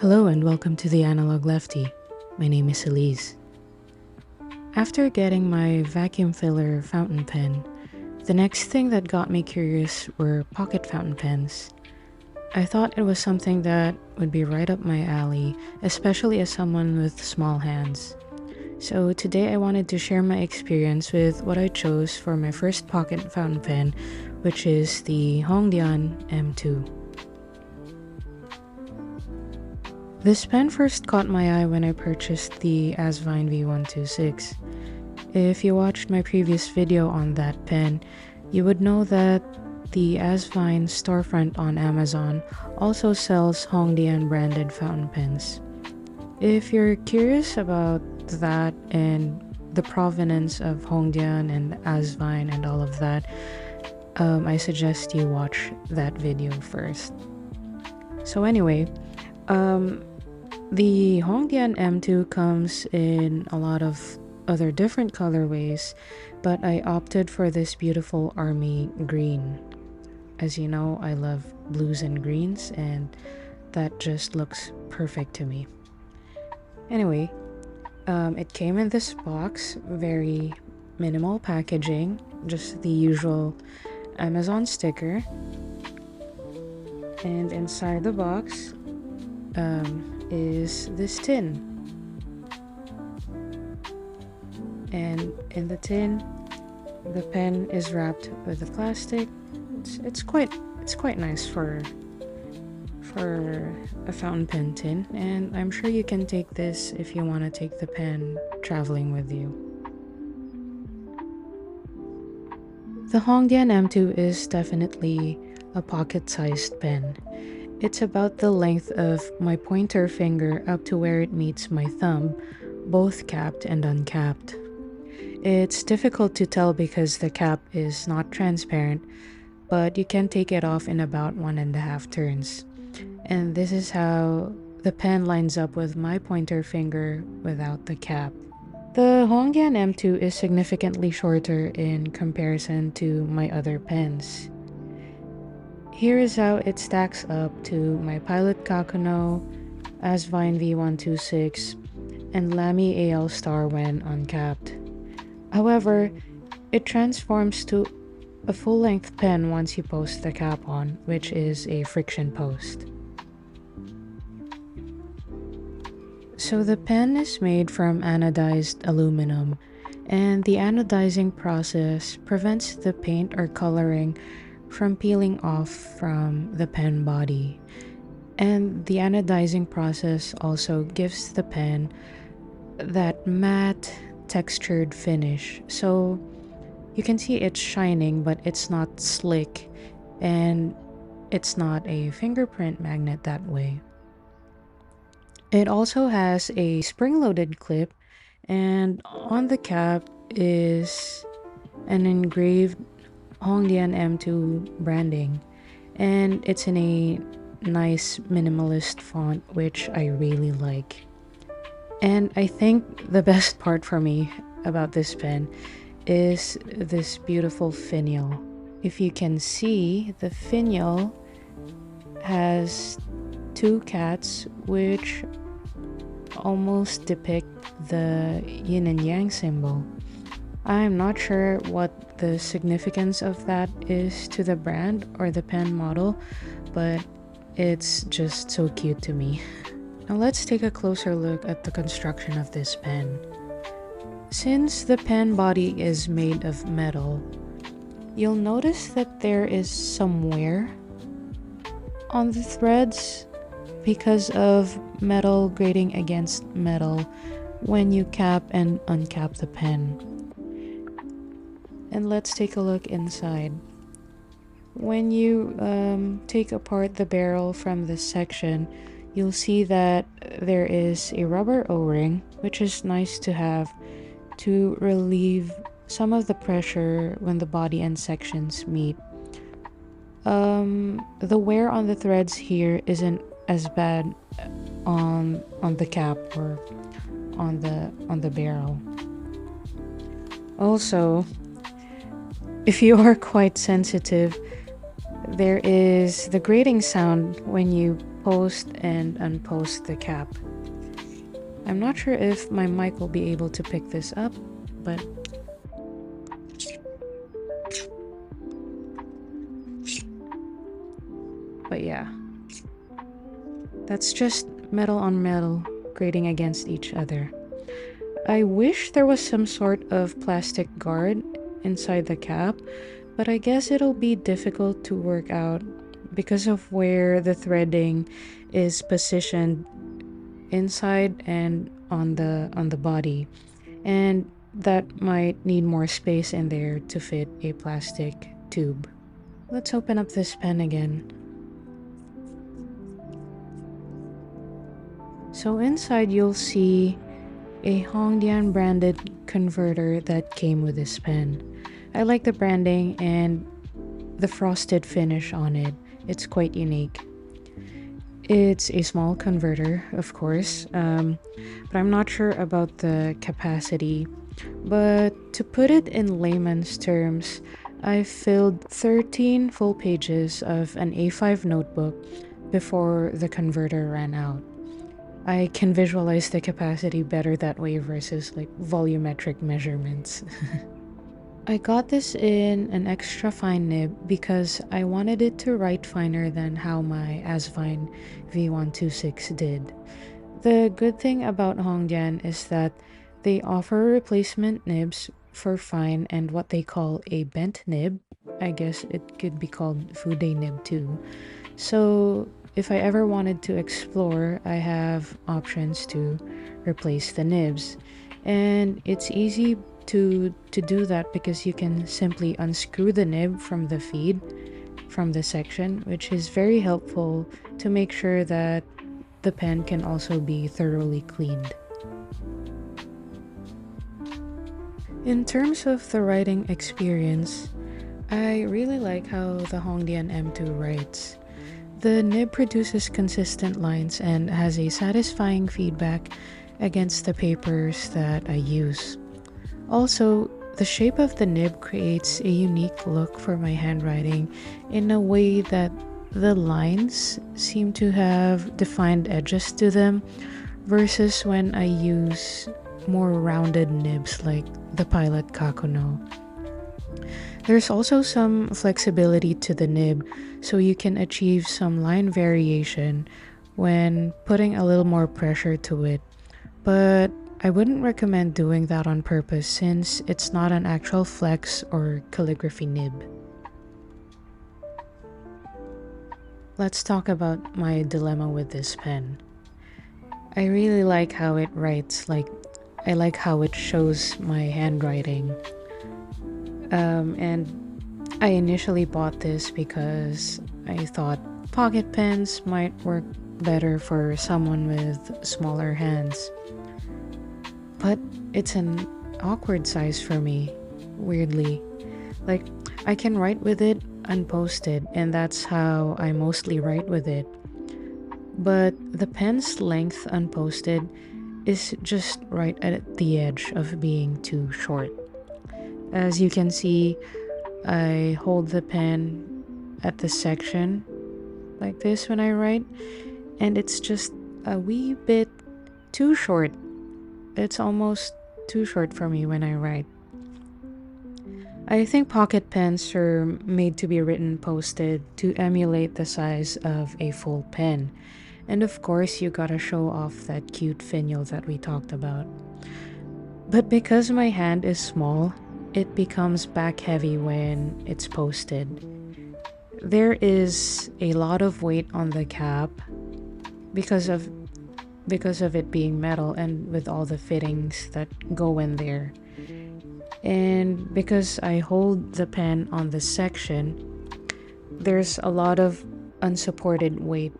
Hello and welcome to the Analog Leftie. My name is Elise. After getting my vacuum filler fountain pen, the next thing that got me curious were pocket fountain pens. I thought it was something that would be right up my alley, especially as someone with small hands. So today I wanted to share my experience with what I chose for my first pocket fountain pen, which is the HongDian M2. This pen first caught my eye when I purchased the Asvine V126. If you watched my previous video on that pen, you would know that the Asvine storefront on Amazon also sells HongDian branded fountain pens. If you're curious about that and the provenance of HongDian and Asvine and all of that, I suggest you watch that video first. So anyway, the HongDian M2 comes in a lot of other different colorways, but I opted for this beautiful army green. As you know, I love blues and greens, and that just looks perfect to me. Anyway, it came in this box, very minimal packaging, just the usual Amazon sticker. And inside the box is this tin, and in the tin the pen is wrapped with the plastic. It's quite nice for a fountain pen tin, and I'm sure you can take this if you want to take the pen traveling with you. The HongDian M2 is definitely a pocket-sized pen. It's about the length of my pointer finger up to where it meets my thumb, both capped and uncapped. It's difficult to tell because the cap is not transparent, but you can take it off in about 1.5 turns. And this is how the pen lines up with my pointer finger without the cap. The HongDian M2 is significantly shorter in comparison to my other pens. Here is how it stacks up to my Pilot Kakuno, Asvine V126, and Lamy AL Star when uncapped. However, it transforms to a full-length pen once you post the cap on, which is a friction post. So the pen is made from anodized aluminum, and the anodizing process prevents the paint or coloring from peeling off from the pen body. And the anodizing process also gives the pen that matte textured finish, so you can see it's shining, but it's not slick, and it's not a fingerprint magnet that way. It also has a spring-loaded clip, and on the cap is an engraved HongDian M2 branding, and it's in a nice minimalist font, which I really like. And I think the best part for me about this pen is this beautiful finial. If you can see, the finial has two cats which almost depict the yin and yang symbol. I'm not sure what the significance of that is to the brand or the pen model, but it's just so cute to me. Now let's take a closer look at the construction of this pen. Since the pen body is made of metal, you'll notice that there is some wear on the threads because of metal grating against metal when you cap and uncap the pen. And let's take a look inside. When you take apart the barrel from this section, you'll see that there is a rubber O-ring, which is nice to have to relieve some of the pressure when the body and sections meet. The wear on the threads here isn't as bad on the cap or on the barrel. Also, if you are quite sensitive, there is the grating sound when you post and unpost the cap. I'm not sure if my mic will be able to pick this up, but yeah. That's just metal on metal grating against each other. I wish there was some sort of plastic guard inside the cap, but I guess it'll be difficult to work out because of where the threading is positioned inside and on the body, and that might need more space in there to fit a plastic tube. Let's open up this pen again. So inside you'll see a HongDian branded converter that came with this pen. I like the branding and the frosted finish on it. It's quite unique. It's a small converter, of course, but I'm not sure about the capacity. But to put it in layman's terms, I filled 13 full pages of an A5 notebook before the converter ran out. I can visualize the capacity better that way versus like volumetric measurements. I got this in an extra fine nib because I wanted it to write finer than how my Asvine V126 did. The good thing about HongDian is that they offer replacement nibs for fine and what they call a bent nib. I guess it could be called Fude nib too. So if I ever wanted to explore, I have options to replace the nibs. And it's easy to do that because you can simply unscrew the nib from the feed from the section, which is very helpful to make sure that the pen can also be thoroughly cleaned. In terms of the writing experience, I really like how the HongDian M2 writes. The nib produces consistent lines and has a satisfying feedback against the papers that I use. Also, the shape of the nib creates a unique look for my handwriting in a way that the lines seem to have defined edges to them versus when I use more rounded nibs like the Pilot Kakuno. There's also some flexibility to the nib, so you can achieve some line variation when putting a little more pressure to it, but I wouldn't recommend doing that on purpose since it's not an actual flex or calligraphy nib. Let's talk about my dilemma with this pen. I really like how it writes, I like how it shows my handwriting. And I initially bought this because I thought pocket pens might work better for someone with smaller hands. But it's an awkward size for me, weirdly. I can write with it unposted, and that's how I mostly write with it. But the pen's length unposted is just right at the edge of being too short. As you can see, I hold the pen at the section like this when I write, and it's just a wee bit too short. It's almost too short for me when I write. I think pocket pens are made to be written posted to emulate the size of a full pen. And of course, you gotta show off that cute finial that we talked about. But because my hand is small, it becomes back heavy when it's posted. There is a lot of weight on the cap because of it being metal and with all the fittings that go in there. And because I hold the pen on the section, there's a lot of unsupported weight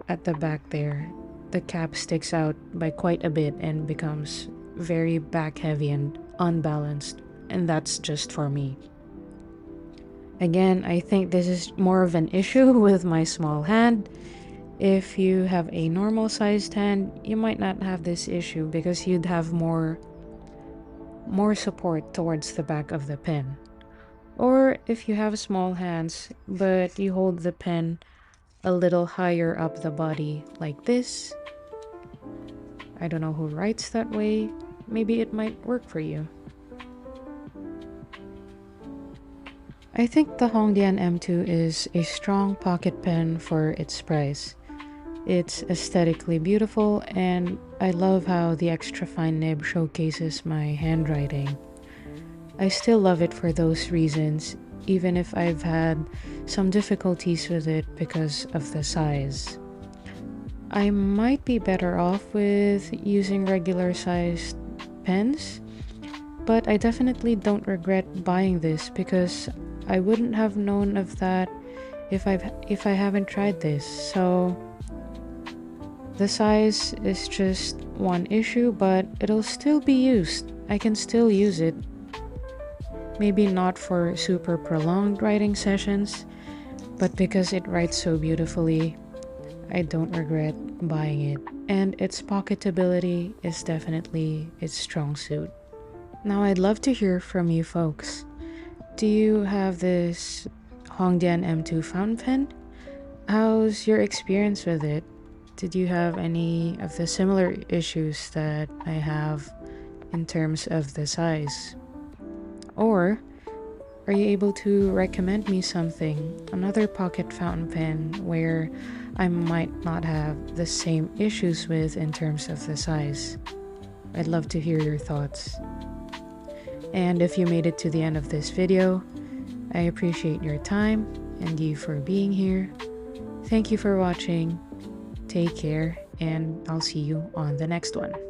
at the back there. The cap sticks out by quite a bit and becomes very back heavy and unbalanced, and that's just for me. Again, I think this is more of an issue with my small hand. If you have a normal sized hand, you might not have this issue because you'd have more support towards the back of the pen. Or if you have small hands but you hold the pen a little higher up the body like this. I don't know who writes that way. Maybe it might work for you. I think the HongDian M2 is a strong pocket pen for its price. It's aesthetically beautiful, and I love how the extra fine nib showcases my handwriting. I still love it for those reasons, even if I've had some difficulties with it because of the size. I might be better off with using regular sized pens, but I definitely don't regret buying this because I wouldn't have known of that if I haven't tried this. So the size is just one issue, but it'll still be used. I can still use it. Maybe not for super prolonged writing sessions, but because it writes so beautifully, I don't regret buying it. And its pocketability is definitely its strong suit. Now I'd love to hear from you folks. Do you have this HongDian M2 fountain pen? How's your experience with it? Did you have any of the similar issues that I have in terms of the size? Or are you able to recommend me something, another pocket fountain pen where I might not have the same issues with in terms of the size? I'd love to hear your thoughts. And if you made it to the end of this video, I appreciate your time and you for being here. Thank you for watching. Take care, and I'll see you on the next one.